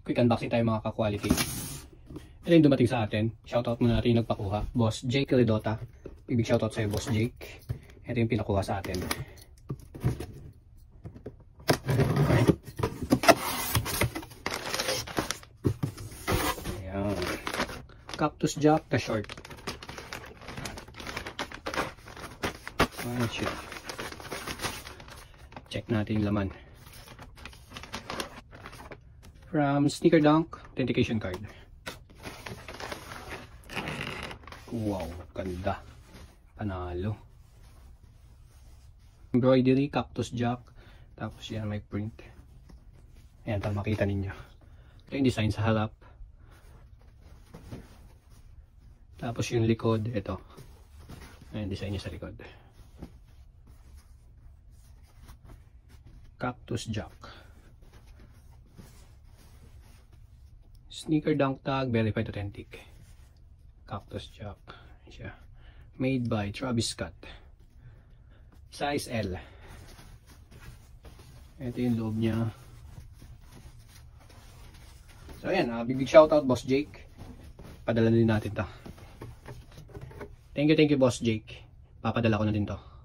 quick unboxing tayo mga ka-quality. Ito yung dumating sa atin. Shoutout muna natin yung nagpakuha. Boss Jake Lidota. Big shoutout sa'yo, Boss Jake. Ito yung pinakuha sa atin. Ayan. Cactus Jack, the short. Ayan siya. Check natin yung laman. From Sneaker Dunk, authentication card. Wow, ganda. Panalo. Embroidery, Cactus Jack. Tapos yan, may print. Ayan, para makita ninyo. Ito yung design sa harap. Tapos yung likod, ito. Ayan, design niya sa likod. Cactus Jack. Sneaker Dunk tag, verified authentic. Cactus Jack. Siya. Made by Travis Scott. Size L. Ito yung loob niya. So ayan, big shoutout Boss Jake. Padala din natin to. Thank you Boss Jake. Papadala ko na din to.